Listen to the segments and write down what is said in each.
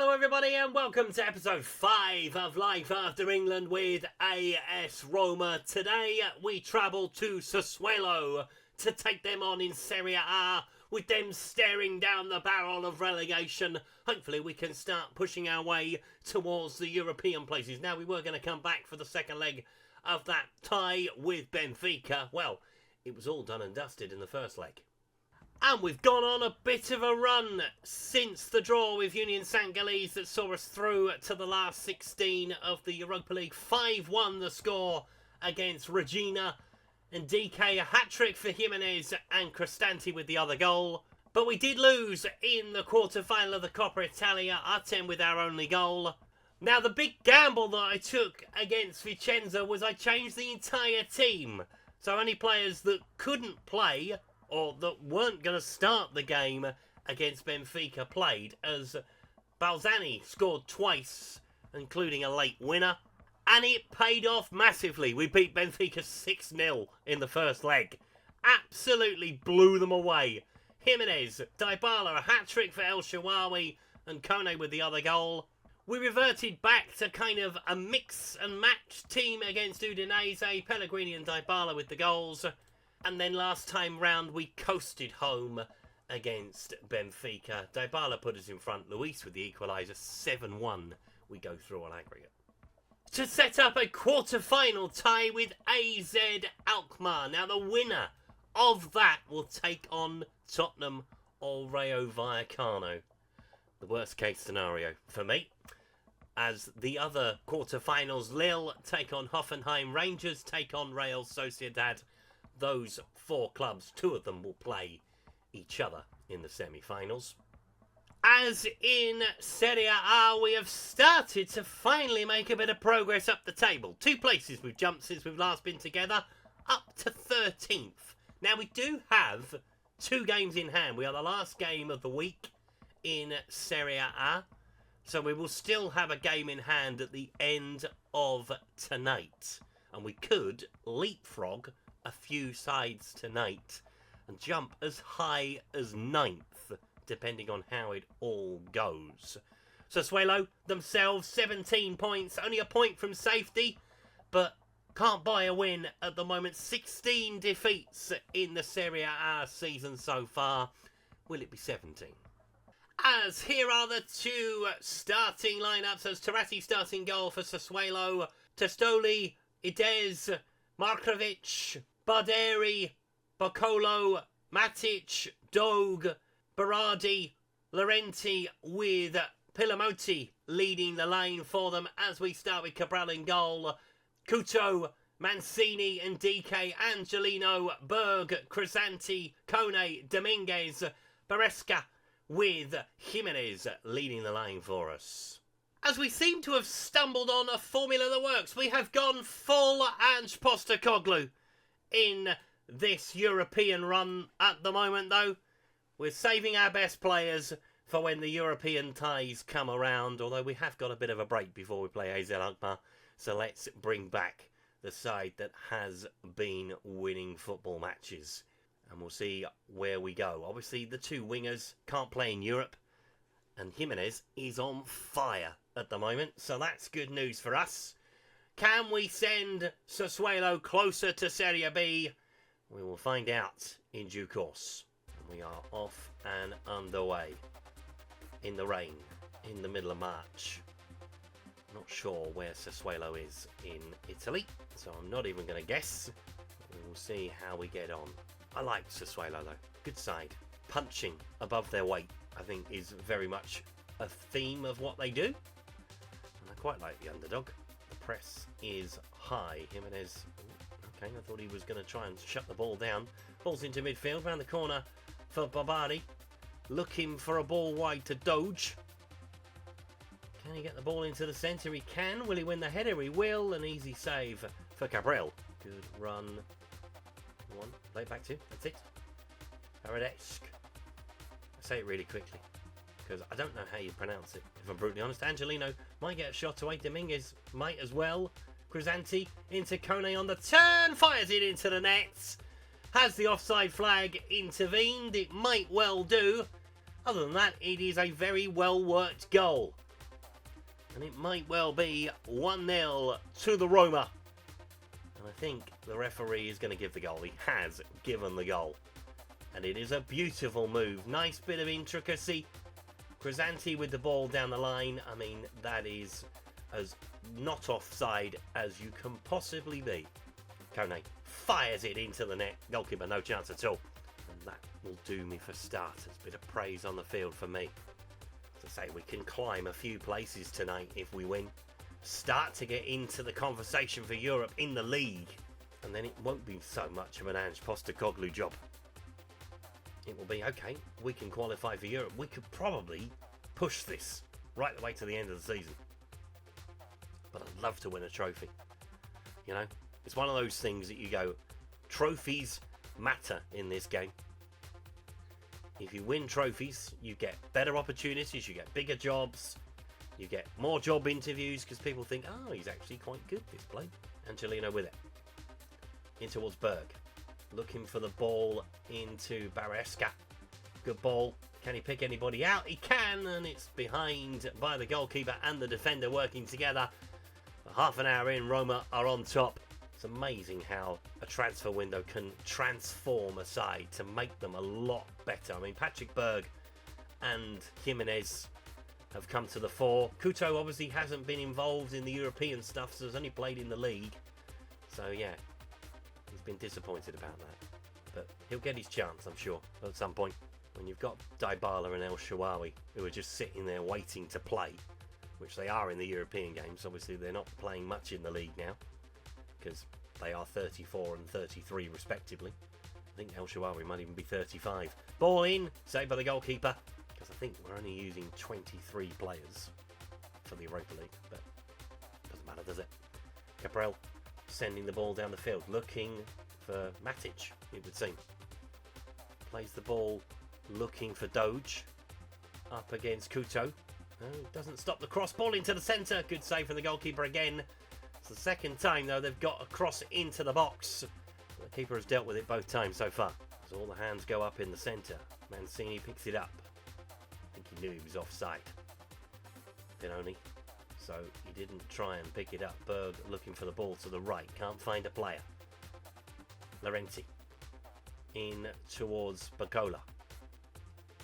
Hello everybody and welcome to episode 5 of Life After England with AS Roma. Today we travel to Sassuolo to take them on in Serie A, with them staring down the barrel of relegation. Hopefully we can start pushing our way towards the European places. Now, we were going to come back for the second leg of that tie with Benfica. Well, it was all done and dusted in the first leg. And we've gone on a bit of a run since the draw with Union St-Gilles that saw us through to the last 16 of the Europa League. 5-1 the score against Regina. And DK, a hat-trick for Jimenez and Cristante with the other goal. But we did lose in the quarter-final of the Coppa Italia, Atem with our only goal. Now, the big gamble that I took against Vicenza was I changed the entire team. So only players that couldn't play or that weren't going to start the game against Benfica played, as Balzani scored twice, including a late winner. And it paid off massively. We beat Benfica 6-0 in the first leg. Absolutely blew them away. Jimenez, Dybala, a hat-trick for El Shaarawy, and Kone with the other goal. We reverted back to kind of a mix and match team against Udinese. Pellegrini and Dybala with the goals. And then last time round, we coasted home against Benfica. Dybala put us in front. Luis with the equaliser. 7-1. We go through on aggregate. To set up a quarter-final tie with AZ Alkmaar. Now, the winner of that will take on Tottenham or Rayo Vallecano. The worst-case scenario for me. As the other quarter-finals, Lille take on Hoffenheim. Rangers take on Real Sociedad. Those four clubs, two of them will play each other in the semi-finals. As in Serie A, we have started to finally make a bit of progress up the table. 2 places we've jumped since we've last been together, up to 13th. Now, we do have 2 games in hand. We are the last game of the week in Serie A, so we will still have a game in hand at the end of tonight. And we could leapfrog a few sides tonight and jump as high as 9th, depending on how it all goes. Sassuolo themselves 17 points, only a point from safety, but can't buy a win at the moment. 16 defeats in the Serie A season so far. Will it be 17? As here are the 2 starting lineups. As Taratti starting goal for Sassuolo, Testoli, Idez, Markovic, Barderi, Boccolo, Matic, Dog, Berardi, Laurenti with Pilamotti leading the lane for them as we start with Cabral in goal. Couto, Mancini and DK, Angelino, Berg, Cristante, Kone, Dominguez, Beresca with Jimenez leading the lane for us. As we seem to have stumbled on a formula that works, we have gone full Ange Postecoglou in this European run at the moment, though. We're saving our best players for when the European ties come around, although we have got a bit of a break before we play AZ Alkmaar. So let's bring back the side that has been winning football matches. And we'll see where we go. Obviously, the 2 wingers can't play in Europe. And Jimenez is on fire at the moment. So that's good news for us. Can we send Sassuolo closer to Serie B? We will find out in due course. We are off and underway in the rain in the middle of March. Not sure where Sassuolo is in Italy, so I'm not even going to guess. We will see how we get on. I like Sassuolo though. Good side. Punching above their weight, I think, is very much a theme of what they do. And I quite like the underdog. The press is high. Jimenez, okay, I thought he was going to try and shut the ball down. Ball's into midfield, round the corner for Barbari. Looking for a ball wide to Doge. Can he get the ball into the centre? He can. Will he win the header? He will. An easy save for Cabral. Good run. One. Play it back to. That's it. Paradesque. I say it really quickly because I don't know how you pronounce it, if I'm brutally honest. Angelino might get a shot away. Dominguez might as well. Cristante into Kone on the turn. Fires it into the net. Has the offside flag intervened? It might well do. Other than that, it is a very well worked goal. And it might well be 1-0 to the Roma. And I think the referee is going to give the goal. He has given the goal. And it is a beautiful move. Nice bit of intricacy. Crisanti with the ball down the line. I mean, that is as not offside as you can possibly be. Kone fires it into the net. Goalkeeper, no chance at all. And that will do me for starters. Bit of praise on the field for me. As I say, we can climb a few places tonight if we win. Start to get into the conversation for Europe in the league. And then it won't be so much of an Ange Postecoglou job. It will be, okay, we can qualify for Europe. We could probably push this right the way to the end of the season. But I'd love to win a trophy. You know, it's one of those things that you go, trophies matter in this game. If you win trophies, you get better opportunities, you get bigger jobs, you get more job interviews because people think, oh, he's actually quite good, this bloke. Angelino with it. In towards Berg. Looking for the ball into Baresca. Good ball. Can he pick anybody out? He can, and it's behind by the goalkeeper and the defender working together. For half an hour in, Roma are on top. It's amazing how a transfer window can transform a side to make them a lot better. I mean, Patrick Berg and Jimenez have come to the fore. Couto obviously hasn't been involved in the European stuff, so has only played in the league. So, yeah. He's been disappointed about that, but he'll get his chance, I'm sure, at some point. When you've got Dybala and El Shaarawy who are just sitting there waiting to play, which they are in the European games. Obviously, they're not playing much in the league now because they are 34 and 33 respectively. I think El Shaarawy might even be 35. Ball in, saved by the goalkeeper, because I think we're only using 23 players for the Europa League, but doesn't matter, does it? Gabriel sending the ball down the field, looking for Matic, it would seem. Plays the ball, looking for Doge, up against Couto. No, doesn't stop the cross, ball into the centre. Good save from the goalkeeper again. It's the second time, though, they've got a cross into the box. The keeper has dealt with it both times so far. So all the hands go up in the centre. Mancini picks it up. I think he knew he was offside. Benoni. So he didn't try and pick it up. Berg looking for the ball to the right. Can't find a player. Laurenti in towards Bacola.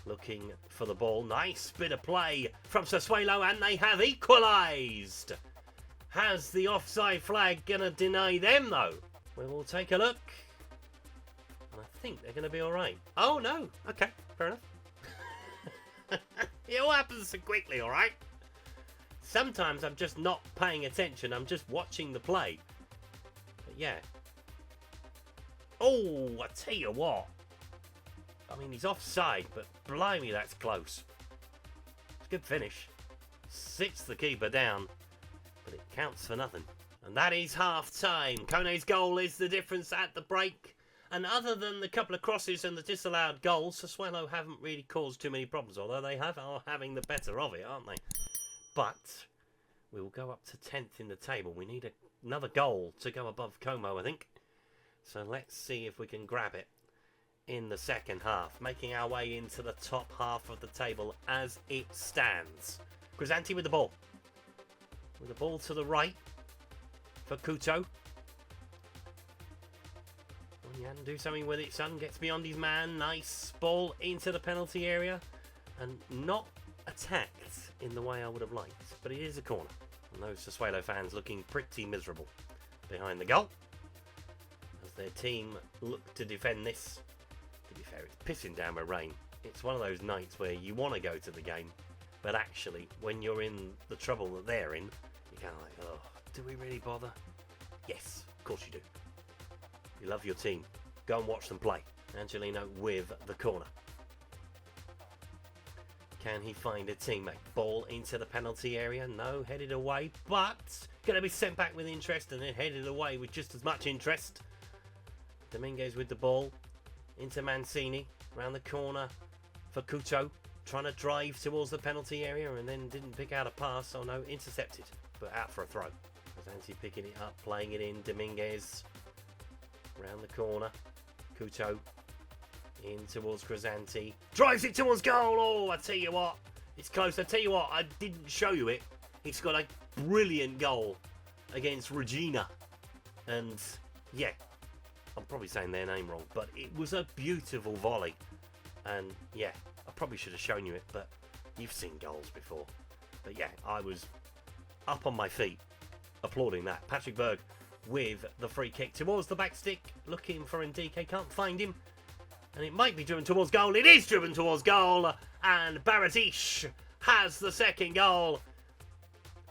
Looking for the ball. Nice bit of play from Sassuolo, and they have equalised. Has the offside flag going to deny them, though? We will take a look. And I think they're going to be all right. Oh, no. Okay, fair enough. It all happens so quickly, all right? Sometimes I'm just not paying attention. I'm just watching the play. But yeah. Oh, I tell you what. I mean, he's offside, but blimey, that's close. It's a good finish. Sits the keeper down, but it counts for nothing. And that is half-time. Kone's goal is the difference at the break. And other than the couple of crosses and the disallowed goals, Sassuolo haven't really caused too many problems, although they are having the better of it, aren't they? But we will go up to 10th in the table. We need another goal to go above Como, I think. So let's see if we can grab it in the second half. Making our way into the top half of the table as it stands. Crisanti with the ball. With the ball to the right for Couto. Jan, do something with it, son. Gets beyond his man. Nice ball into the penalty area. And not attacked in the way I would have liked. But it is a corner. And those Sassuolo fans looking pretty miserable behind the goal. As their team look to defend this. To be fair, it's pissing down with rain. It's one of those nights where you want to go to the game. But actually, when you're in the trouble that they're in, you're kind of like, oh, do we really bother? Yes, of course you do. You love your team. Go and watch them play. Angelino with the corner. Can he find a teammate? Ball into the penalty area. No, headed away, but going to be sent back with interest and then headed away with just as much interest. Dominguez with the ball. Into Mancini. Round the corner for Couto. Trying to drive towards the penalty area and then didn't pick out a pass. Oh no, intercepted, but out for a throw. Crisanti picking it up, playing it in. Dominguez round the corner. Couto in towards Crisanti. Drives it towards goal. Oh, I tell you what, it's close. I tell you what, I didn't show you it He's got a brilliant goal against Regina. And, yeah, I'm probably saying their name wrong, but it was a beautiful volley. And, yeah, I probably should have shown you it, but you've seen goals before. But, yeah, I was up on my feet applauding that. Patrick Berg with the free kick towards the back stick, looking for Ndike, can't find him. And it might be driven towards goal. It is driven towards goal. And Baradish has the second goal.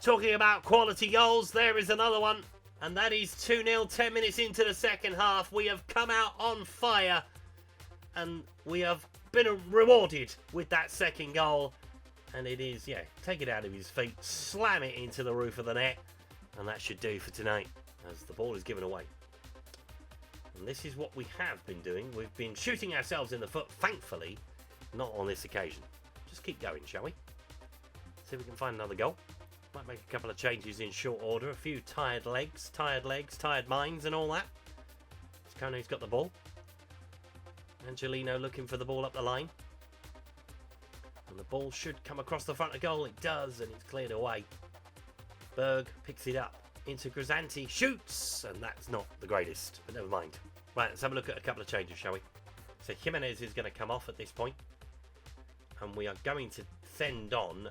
Talking about quality goals, there is another one. And that is 2-0, 10 minutes into the second half. We have come out on fire. And we have been rewarded with that second goal. And it is, yeah, take it out of his feet, slam it into the roof of the net. And that should do for tonight, as the ball is given away. And this is what we have been doing. We've been shooting ourselves in the foot, thankfully, not on this occasion. Just keep going, shall we? See if we can find another goal. Might make a couple of changes in short order. A few tired legs, tired minds and all that. Kone's got the ball. Angelino looking for the ball up the line. And the ball should come across the front of goal. It does, and it's cleared away. Berg picks it up into Grisanti, shoots, and that's not the greatest, but never mind. Right, let's have a look at a couple of changes, shall we? So Jimenez is going to come off at this point, and we are going to send on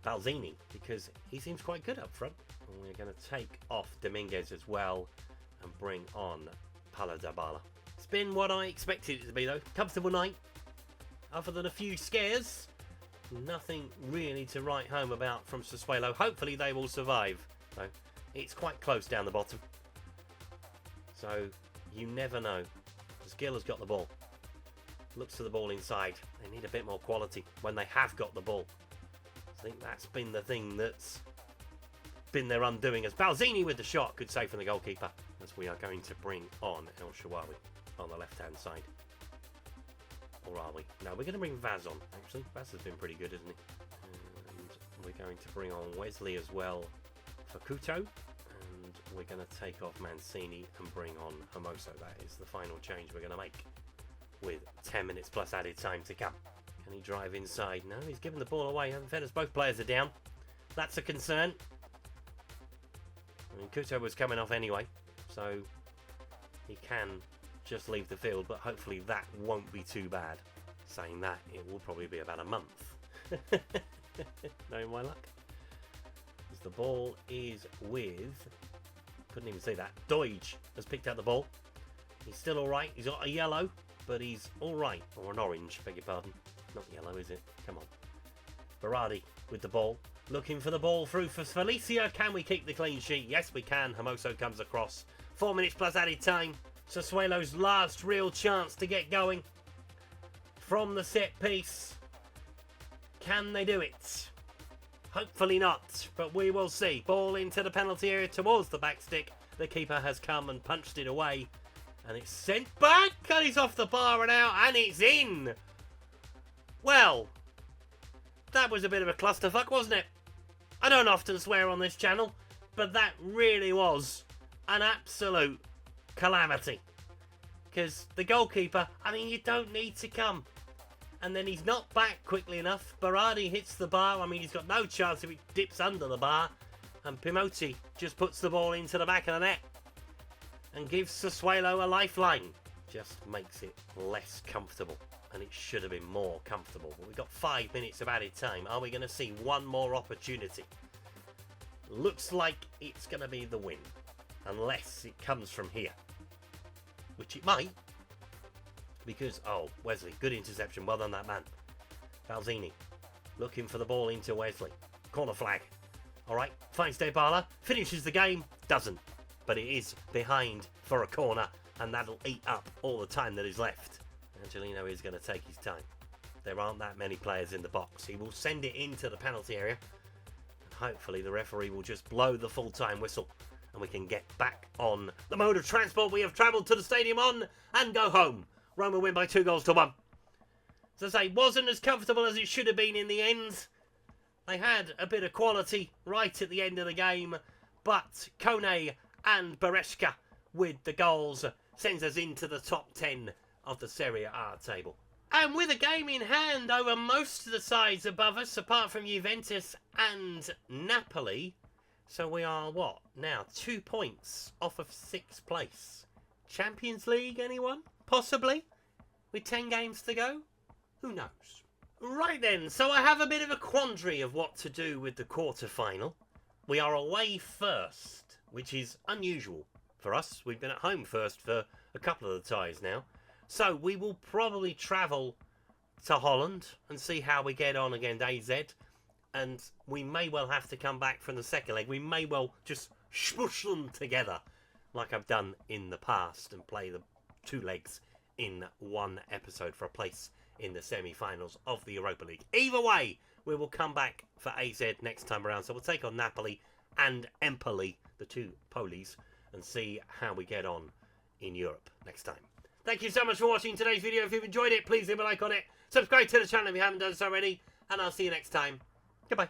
Balzini because he seems quite good up front. And we're going to take off Dominguez as well and bring on Paladabala. It's been what I expected it to be, though. Comfortable night, other than a few scares. Nothing really to write home about from Sassuolo. Hopefully they will survive, though. It's quite close down the bottom. So, you never know. Skill has got the ball. Looks to the ball inside. They need a bit more quality when they have got the ball. I think that's been the thing that's been their undoing. As Balzini with the shot, good save from the goalkeeper. As we are going to bring on El Shawawi on the left-hand side. Or are we? No, we're going to bring Vaz on, actually. Vaz has been pretty good, isn't he? And we're going to bring on Wesley as well for Couto. And we're going to take off Mancini and bring on Hermoso. That is the final change we're going to make with 10 minutes plus added time to come. Can he drive inside? No, he's given the ball away. In fairness, both players are down. That's a concern. I mean, Couto was coming off anyway, so he can just leave the field, but hopefully that won't be too bad. Saying that, it will probably be about a month. Knowing my luck. As the ball is with, couldn't even see that, Doige has picked out the ball. He's still alright, he's got a yellow, but he's alright, or an orange, beg your pardon. Not yellow, is it? Come on. Berardi with the ball, looking for the ball through for Felicia. Can we keep the clean sheet? Yes, we can. Hermoso comes across. 4 minutes plus added time. Sassuolo's last real chance to get going from the set piece. Can they do it? Hopefully not, but we will see. Ball into the penalty area towards the back stick. The keeper has come and punched it away. And it's sent back, and it's off the bar and out, and it's in. Well, that was a bit of a clusterfuck, wasn't it? I don't often swear on this channel, but that really was an absolute calamity. Because the goalkeeper, I mean, you don't need to come. And then he's not back quickly enough. Berardi hits the bar. I mean, he's got no chance if it dips under the bar. And Pimoti just puts the ball into the back of the net. And gives Sassuolo a lifeline. Just makes it less comfortable. And it should have been more comfortable. But we've got 5 minutes of added time. Are we going to see one more opportunity? Looks like it's going to be the win. Unless it comes from here. Which it might. Because, oh, Wesley, good interception. Well done, that man. Balzini looking for the ball into Wesley. Corner flag. All right, finds Dybala. Finishes the game. Doesn't. But it is behind for a corner. And that'll eat up all the time that is left. Angelino is going to take his time. There aren't that many players in the box. He will send it into the penalty area. And hopefully the referee will just blow the full-time whistle. And we can get back on the mode of transport we have travelled to the stadium on and go home. Roma win by 2-1. As I say, wasn't as comfortable as it should have been in the end. They had a bit of quality right at the end of the game. But Kone and Bereshka with the goals sends us into the top 10 of the Serie A table. And with a game in hand over most of the sides above us, apart from Juventus and Napoli. So we are, what, now 2 points off of 6th place. Champions League, anyone? Possibly? With 10 games to go? Who knows? Right then, so I have a bit of a quandary of what to do with the quarter-final. We are away first, which is unusual for us. We've been at home first for a couple of the ties now. So we will probably travel to Holland and see how we get on against AZ. And we may well have to come back from the second leg. We may well just smush them together like I've done in the past and play the 2 legs in one episode for a place in the semi-finals of the Europa League. Either way, we will come back for AZ next time around. So we'll take on Napoli and Empoli, the 2 Polies, and see how we get on in Europe next time. Thank you so much for watching today's video. If you've enjoyed it, please leave a like on it. Subscribe to the channel if you haven't done so already. And I'll see you next time. Goodbye.